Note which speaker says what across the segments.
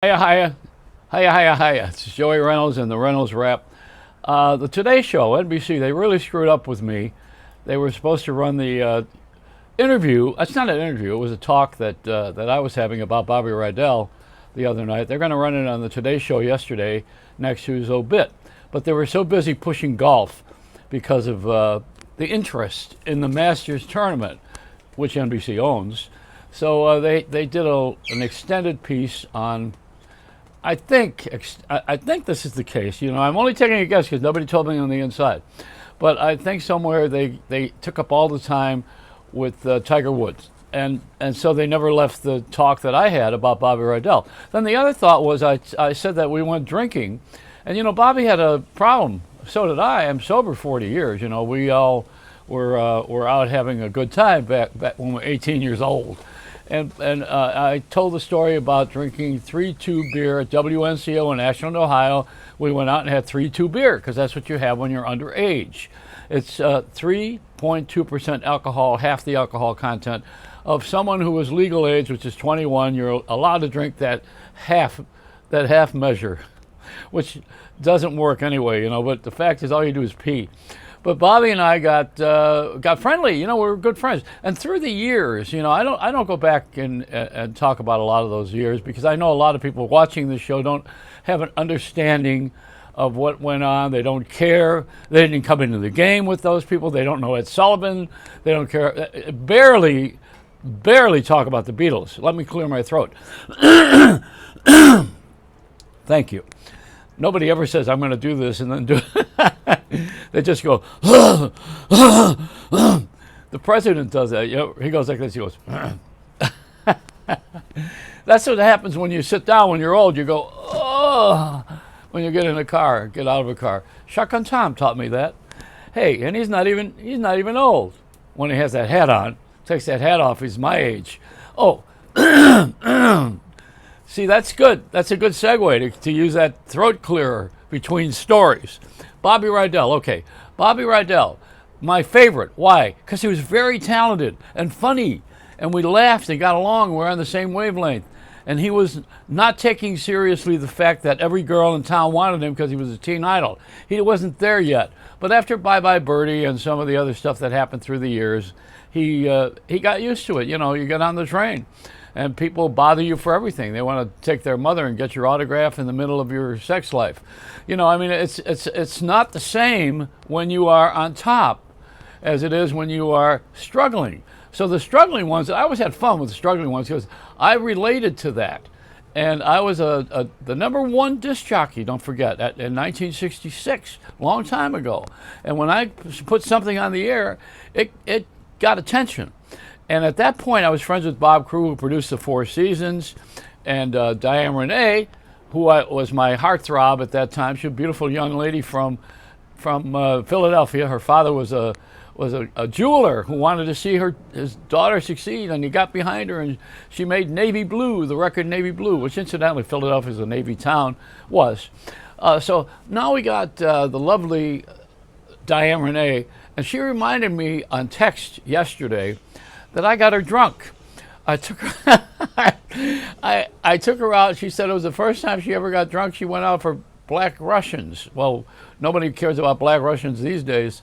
Speaker 1: Hiya, hiya, hiya, hiya, hiya. It's Joey Reynolds and the Reynolds Rap. The Today Show, NBC, they really screwed up with me. They were supposed to run the interview. It's not an interview. It was a talk that I was having about Bobby Rydell the other night. They're going to run it on the Today Show yesterday next to his obit. But they were so busy pushing golf because of the interest in the Masters tournament, which NBC owns. So they did an extended piece on. I think this is the case. You know, I'm only taking a guess because nobody told me on the inside. But I think somewhere they took up all the time with Tiger Woods, and so they never left the talk that I had about Bobby Rydell. Then the other thought was I said that we went drinking, and you know Bobby had a problem. So did I. I'm sober 40 years. You know, we all were out having a good time back when we were 18 years old. And I told the story about drinking 3-2 beer at WNCO in Ashland, Ohio. We went out and had 3-2 beer because that's what you have when you're underage. It's 3.2% alcohol, half the alcohol content of someone who is legal age, which is 21. You're allowed to drink that half measure, which doesn't work anyway, you know. But the fact is, all you do is pee. But Bobby and I got friendly. You know, we were good friends. And through the years, you know, I don't go back and talk about a lot of those years because I know a lot of people watching this show don't have an understanding of what went on. They don't care. They didn't come into the game with those people. They don't know Ed Sullivan. They don't care. Barely talk about the Beatles. Let me clear my throat. Thank you. Nobody ever says, I'm going to do this and then do it. They just go, the president does that. You know, he goes like this. He goes, that's what happens when you sit down when you're old. You go, oh, when you get in a car, get out of a car. Shotgun Tom taught me that. Hey, and he's not even old when he has that hat on. Takes that hat off, he's my age. Oh, see, that's good. That's a good segue to use that throat clearer between stories. Bobby Rydell, okay. Bobby Rydell, my favorite. Why? Because he was very talented and funny, and we laughed and got along. We're on the same wavelength. And he was not taking seriously the fact that every girl in town wanted him because he was a teen idol. He wasn't there yet. But after Bye Bye Birdie and some of the other stuff that happened through the years, he got used to it. You know, you get on the train. And people bother you for everything. They want to take their mother and get your autograph in the middle of your sex life. You know, I mean, it's not the same when you are on top as it is when you are struggling. So the struggling ones, I always had fun with the struggling ones because I related to that. And I was the number one disc jockey, don't forget, in 1966, long time ago. And when I put something on the air, it got attention. And at that point, I was friends with Bob Crew, who produced the Four Seasons, and Diane Renee, who was my heartthrob at that time. She was a beautiful young lady from Philadelphia. Her father was a jeweler who wanted to see his daughter succeed, and he got behind her, and she made Navy Blue, the record Navy Blue, which incidentally Philadelphia is a Navy town, was. So now we got the lovely Diane Renee, and she reminded me on text yesterday that I got her drunk. I took her I took her out. She said it was the first time she ever got drunk. She went out for Black Russians. Well, nobody cares about Black Russians these days.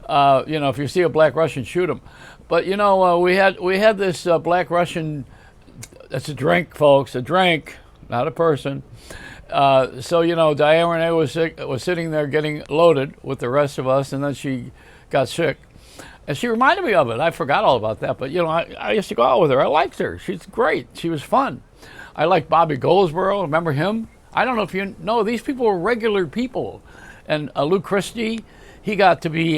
Speaker 1: You know, if you see a Black Russian, shoot them. But you know, we had this Black Russian. That's a drink, folks. A drink, not a person. So you know, Diane Renee was sitting there getting loaded with the rest of us, and then she got sick. And she reminded me of it. I forgot all about that. But, you know, I used to go out with her. I liked her. She's great. She was fun. I liked Bobby Goldsboro. Remember him? I don't know if you know. These people were regular people. And Lou Christie, he got to be, you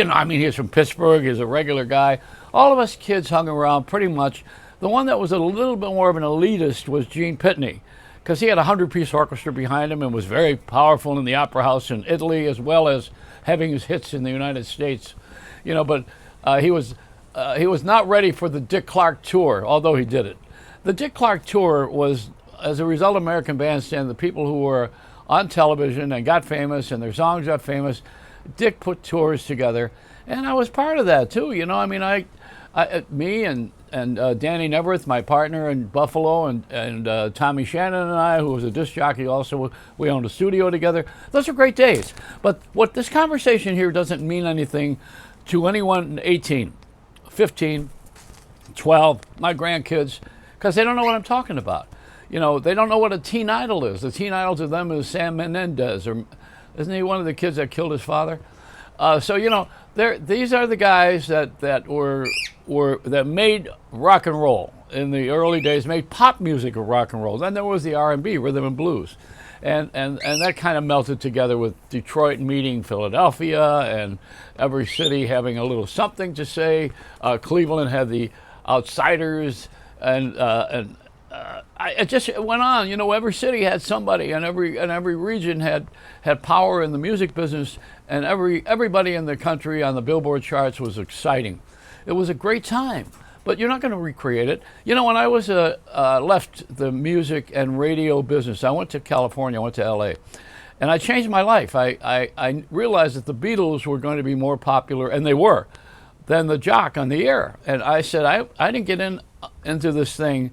Speaker 1: know, I mean, he was from Pittsburgh. He was a regular guy. All of us kids hung around pretty much. The one that was a little bit more of an elitist was Gene Pitney, because he had a 100-piece orchestra behind him and was very powerful in the opera house in Italy, as well as having his hits in the United States. You know, but he was not ready for the Dick Clark tour, although he did it. The Dick Clark tour was, as a result of American Bandstand, the people who were on television and got famous and their songs got famous. Dick put tours together, and I was part of that too. You know, I mean, me and Danny Neverth, my partner in Buffalo, and Tommy Shannon and I, who was a disc jockey also, we owned a studio together. Those are great days. But what this conversation here doesn't mean anything to anyone 18, 15, 12, my grandkids, because they don't know what I'm talking about. You know, they don't know what a teen idol is. The teen idol to them is Sam Menendez, or isn't he one of the kids that killed his father? So you know, these are the guys that made rock and roll in the early days, made pop music of rock and roll. Then there was the R&B, rhythm and blues, and that kind of melted together with Detroit meeting Philadelphia, and every city having a little something to say. Cleveland had the Outsiders, and it just went on. You know, every city had somebody, and every region had power in the music business, and everybody in the country on the Billboard charts was exciting. It was a great time, but you're not going to recreate it. You know, when I was left the music and radio business, I went to California, I went to LA, and I changed my life. I realized that the Beatles were going to be more popular, and they were, than the jock on the air. And I said, I didn't get into this thing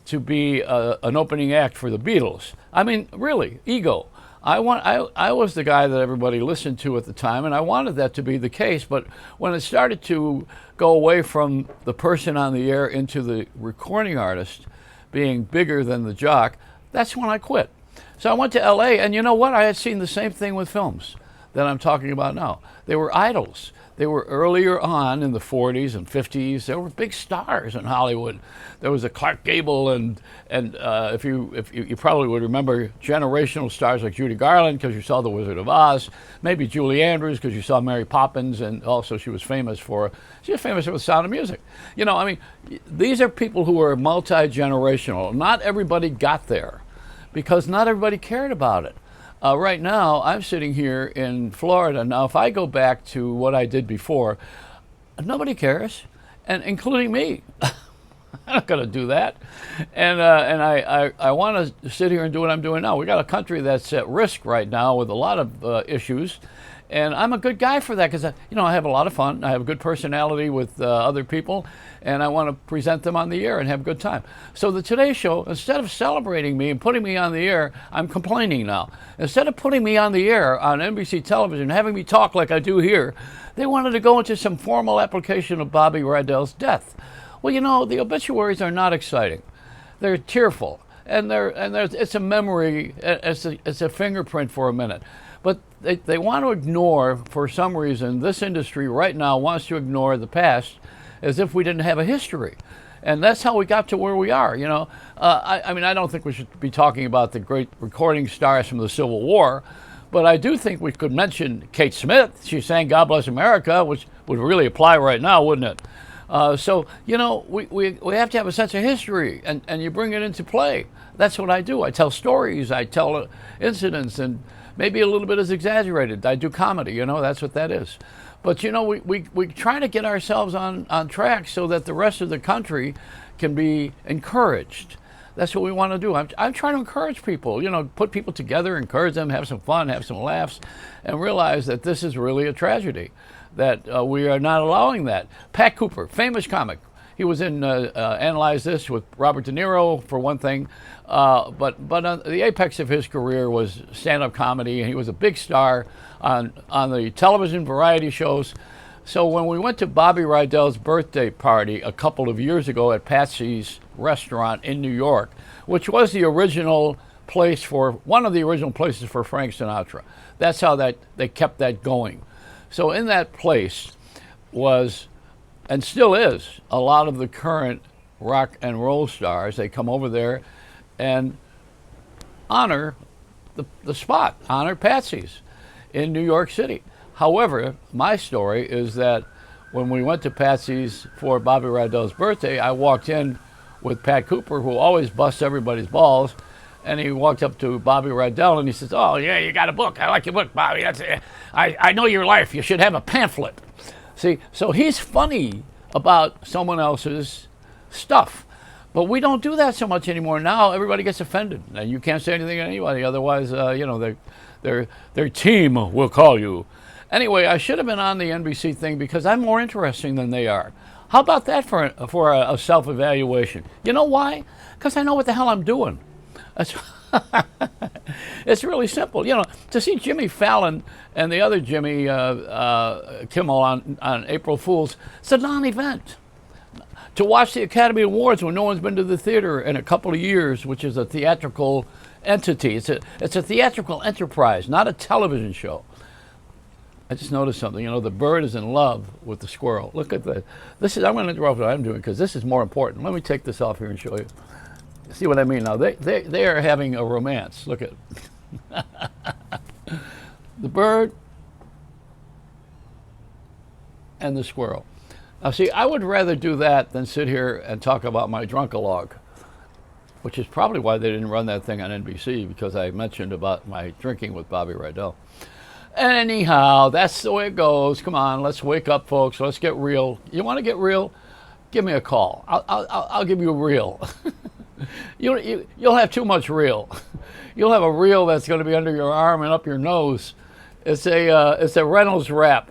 Speaker 1: to be an opening act for the Beatles. I mean, really, ego. I was the guy that everybody listened to at the time, and I wanted that to be the case. But when it started to go away from the person on the air into the recording artist being bigger than the jock, that's when I quit. So I went to LA, and you know what? I had seen the same thing with films that I'm talking about now. They were idols. They were earlier on in the 40s and 50s. There were big stars in Hollywood. There was a Clark Gable, and if you probably would remember generational stars like Judy Garland because you saw The Wizard of Oz. Maybe Julie Andrews because you saw Mary Poppins, and also she was famous for The Sound of Music. You know, I mean, these are people who are multi-generational. Not everybody got there because not everybody cared about it. Right now, I'm sitting here in Florida. Now, if I go back to what I did before, nobody cares, and including me. I'm not going to do that. And I want to sit here and do what I'm doing now. We got a country that's at risk right now with a lot of issues. And I'm a good guy for that because, you know, I have a lot of fun. I have a good personality with other people, and I want to present them on the air and have a good time. So the Today Show, instead of celebrating me and putting me on the air, I'm complaining now. Instead of putting me on the air on NBC television, having me talk like I do here, they wanted to go into some formal application of Bobby Rydell's death. Well, you know, the obituaries are not exciting. They're tearful, and it's a memory, it's a fingerprint for a minute. But they want to ignore, for some reason, this industry right now wants to ignore the past as if we didn't have a history. And that's how we got to where we are, you know. I mean, I don't think we should be talking about the great recording stars from the Civil War, but I do think we could mention Kate Smith. She sang God Bless America, which would really apply right now, wouldn't it? So, you know, we have to have a sense of history, and you bring it into play. That's what I do. I tell stories, I tell incidents, and maybe a little bit is exaggerated. I do comedy, you know, that's what that is. But, you know, we try to get ourselves on track so that the rest of the country can be encouraged. That's what we want to do. I'm trying to encourage people, you know, put people together, encourage them, have some fun, have some laughs, and realize that this is really a tragedy, that we are not allowing that. Pat Cooper, famous comic. He was in Analyze This with Robert De Niro, for one thing. But the apex of his career was stand-up comedy, and he was a big star on the television variety shows. So when we went to Bobby Rydell's birthday party a couple of years ago at Patsy's restaurant in New York, which was the original place one of the original places for Frank Sinatra. That's how they kept that going. So in that place was, and still is, a lot of the current rock and roll stars. They come over there and honor the spot, honor Patsy's in New York City. However, my story is that when we went to Patsy's for Bobby Rydell's birthday, I walked in with Pat Cooper, who always busts everybody's balls, and he walked up to Bobby Rydell and he says, "Oh yeah, you got a book. I like your book, Bobby. I know your life. You should have a pamphlet." See, so he's funny about someone else's stuff. But we don't do that so much anymore. Now everybody gets offended, and you can't say anything to anybody. Otherwise, you know, their team will call you. Anyway, I should have been on the NBC thing because I'm more interesting than they are. How about that for a self-evaluation? You know why? Because I know what the hell I'm doing. That's it's really simple. You know, to see Jimmy Fallon and the other Jimmy Kimmel on April Fool's, it's a non-event. To watch the Academy Awards when no one's been to the theater in a couple of years, which is a theatrical entity. It's a theatrical enterprise, not a television show. I just noticed something. You know, the bird is in love with the squirrel. Look at that. I'm going to interrupt what I'm doing because this is more important. Let me take this off here and show you. See what I mean now? They are having a romance. Look at the bird and the squirrel. Now, see, I would rather do that than sit here and talk about my drunk-a-log, which is probably why they didn't run that thing on NBC, because I mentioned about my drinking with Bobby Rydell. Anyhow, that's the way it goes. Come on, let's wake up, folks. Let's get real. You want to get real? Give me a call. I'll give you a reel. You'll have too much reel. You'll have a reel that's going to be under your arm and up your nose. It's a Reynolds wrap.